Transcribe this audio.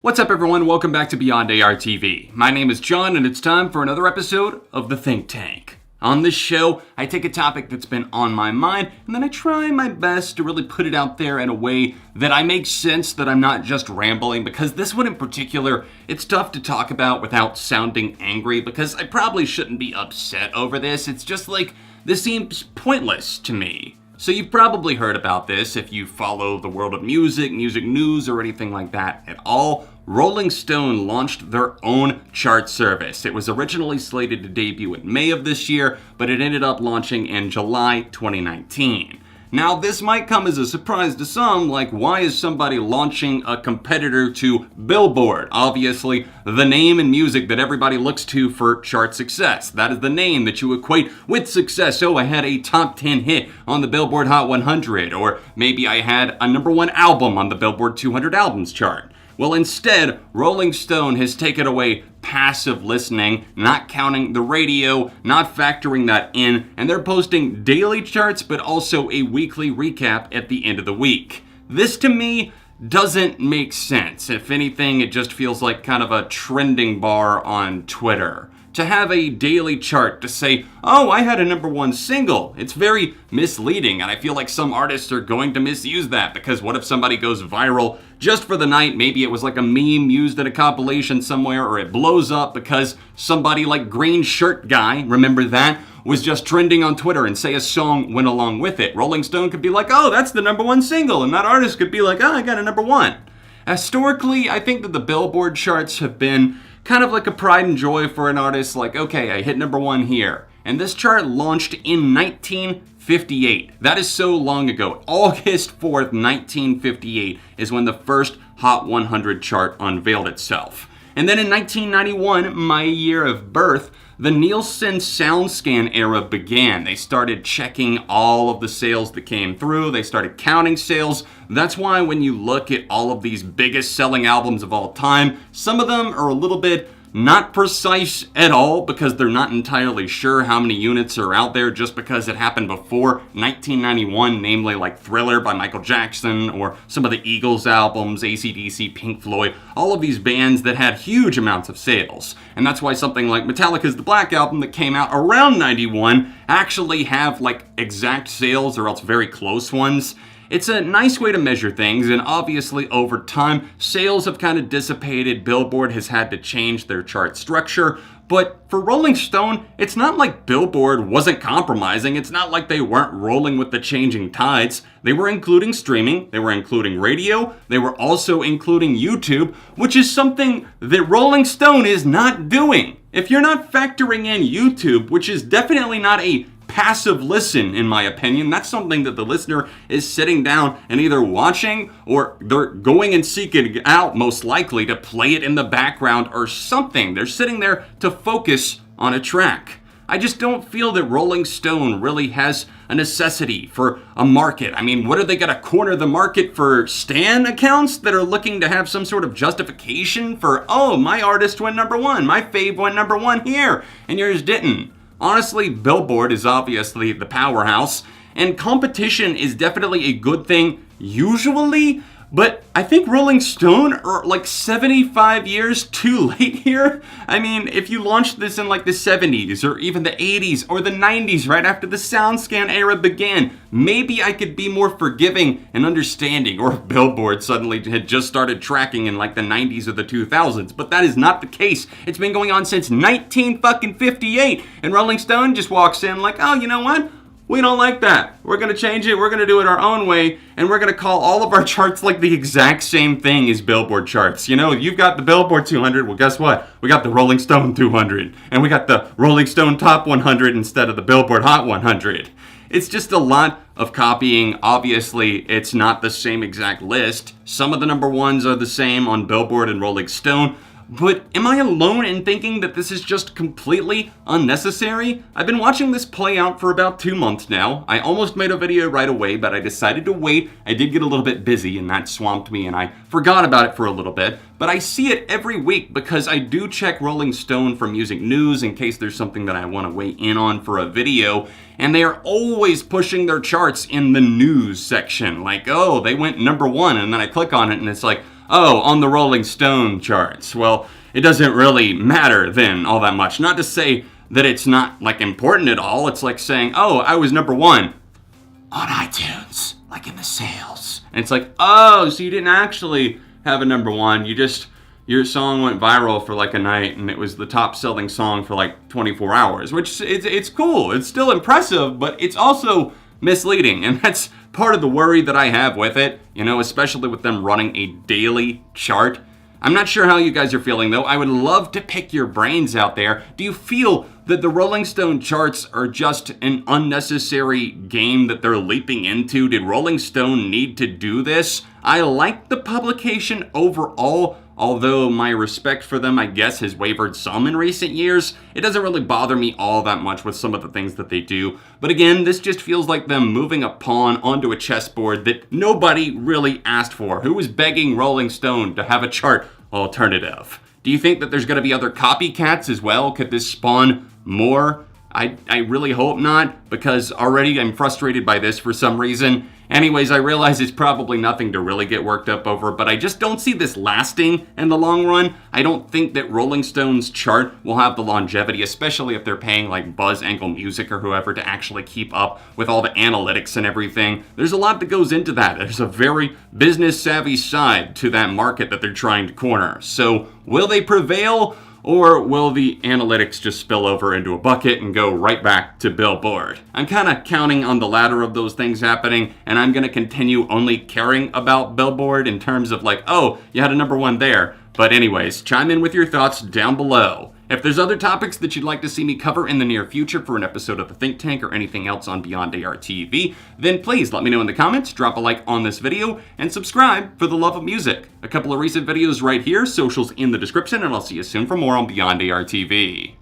What's up everyone, welcome back to Beyond ARTV. My name is John and it's time for another episode of The Think Tank. On this show, I take a topic that's been on my mind and then I try my best to really put it out there in a way that I make sense, that I'm not just rambling, because this one in particular, it's tough to talk about without sounding angry because I probably shouldn't be upset over this. It's just like, this seems pointless to me. So you've probably heard about this if you follow the world of music, music news, or anything like that at all. Rolling Stone launched their own chart service. It was originally slated to debut in May of this year, but it ended up launching in July 2019. Now, this might come as a surprise to some, like why is somebody launching a competitor to Billboard? Obviously, the name in music that everybody looks to for chart success. That is the name that you equate with success. Oh, I had a top 10 hit on the Billboard Hot 100, or maybe I had a #1 album on the Billboard 200 albums chart. Well, instead, Rolling Stone has taken away passive listening, not counting the radio, not factoring that in, and they're posting daily charts, but also a weekly recap at the end of the week. This, to me, doesn't make sense. If anything, it just feels like kind of a trending bar on Twitter. To have a daily chart to say, oh, I had a #1 single, it's very misleading, and I feel like some artists are going to misuse that, because what if somebody goes viral just for the night? Maybe it was like a meme used in a compilation somewhere, or it blows up because somebody like Green Shirt Guy, remember that, was just trending on Twitter, and say a song went along with it. Rolling Stone could be like, oh, that's the #1 single, and that artist could be like, oh, I got a #1. Historically, I think that the Billboard charts have been kind of like a pride and joy for an artist, like, okay, I hit #1 here. And this chart launched in 1958. That is so long ago. August 4th, 1958 is when the first Hot 100 chart unveiled itself. And then in 1991, my year of birth, the Nielsen SoundScan era began. They started checking all of the sales that came through. They started counting sales. That's why when you look at all of these biggest selling albums of all time, some of them are a little bit not precise at all, because they're not entirely sure how many units are out there just because it happened before 1991, namely like Thriller by Michael Jackson, or some of the Eagles albums, AC/DC, Pink Floyd, all of these bands that had huge amounts of sales. And that's why something like Metallica's The Black Album that came out around 91 actually have like exact sales, or else very close ones. It's a nice way to measure things, and obviously over time, sales have kind of dissipated. Billboard has had to change their chart structure, but for Rolling Stone, it's not like Billboard wasn't compromising. It's not like they weren't rolling with the changing tides. They were including streaming, they were including radio, they were also including YouTube, which is something that Rolling Stone is not doing. If you're not factoring in YouTube, which is definitely not a passive listen, in my opinion. That's something that the listener is sitting down and either watching, or they're going and seeking out, most likely, to play it in the background or something. They're sitting there to focus on a track. I just don't feel that Rolling Stone really has a necessity for a market. I mean, what are they gonna corner the market for stan accounts that are looking to have some sort of justification for, oh, my artist went #1, my fave went #1 here, and yours didn't? Honestly, Billboard is obviously the powerhouse, and competition is definitely a good thing usually, but I think Rolling Stone are like 75 years too late here. I mean, if you launched this in like the 70s, or even the 80s, or the 90s, right after the SoundScan era began, maybe I could be more forgiving and understanding, or if Billboard suddenly had just started tracking in like the 90s or the 2000s, but that is not the case. It's been going on since 1958, and Rolling Stone just walks in like, oh, you know what? We don't like that. We're gonna change it, we're gonna do it our own way, and we're gonna call all of our charts like the exact same thing as Billboard charts. You know, you've got the Billboard 200, well guess what? We got the Rolling Stone 200, and we got the Rolling Stone Top 100 instead of the Billboard Hot 100. It's just a lot of copying. Obviously, it's not the same exact list. Some of the #1s are the same on Billboard and Rolling Stone, but am I alone in thinking that this is just completely unnecessary? I've been watching this play out for about 2 months now. I almost made a video right away, but I decided to wait. I did get a little bit busy and that swamped me and I forgot about it for a little bit. But I see it every week because I do check Rolling Stone for music news in case there's something that I want to weigh in on for a video. And they are always pushing their charts in the news section. Like, oh, they went #1, and then I click on it and it's like, oh, on the Rolling Stone charts. Well, it doesn't really matter then all that much. Not to say that it's not like important at all. It's like saying, oh, I was number one on iTunes, like in the sales. And it's like, oh, so you didn't actually have a number one. Your song went viral for like a night and it was the top selling song for like 24 hours, which it's cool. It's still impressive, but it's also misleading. And that's part of the worry that I have with it, especially with them running a daily chart. I'm not sure how you guys are feeling though. I would love to pick your brains out there. Do you feel that the Rolling Stone charts are just an unnecessary game that they're leaping into? Did Rolling Stone need to do this? I like the publication overall, although my respect for them, I guess, has wavered some in recent years. It doesn't really bother me all that much with some of the things that they do. But again, this just feels like them moving a pawn onto a chessboard that nobody really asked for. Who was begging Rolling Stone to have a chart alternative? Do you think that there's going to be other copycats as well? Could this spawn more? I really hope not, because already I'm frustrated by this for some reason. Anyways, I realize it's probably nothing to really get worked up over, but I just don't see this lasting in the long run. I don't think that Rolling Stone's chart will have the longevity, especially if they're paying like Buzz Ankle Music or whoever to actually keep up with all the analytics and everything. There's a lot that goes into that. There's a very business savvy side to that market that they're trying to corner. So will they prevail? Or will the analytics just spill over into a bucket and go right back to Billboard? I'm kind of counting on the latter of those things happening, and I'm going to continue only caring about Billboard in terms of like, oh, you had a number one there. But anyways, chime in with your thoughts down below. If there's other topics that you'd like to see me cover in the near future for an episode of The Think Tank or anything else on Beyond ARTV, then please let me know in the comments, drop a like on this video, and subscribe for the love of music. A couple of recent videos right here, socials in the description, and I'll see you soon for more on Beyond ARTV.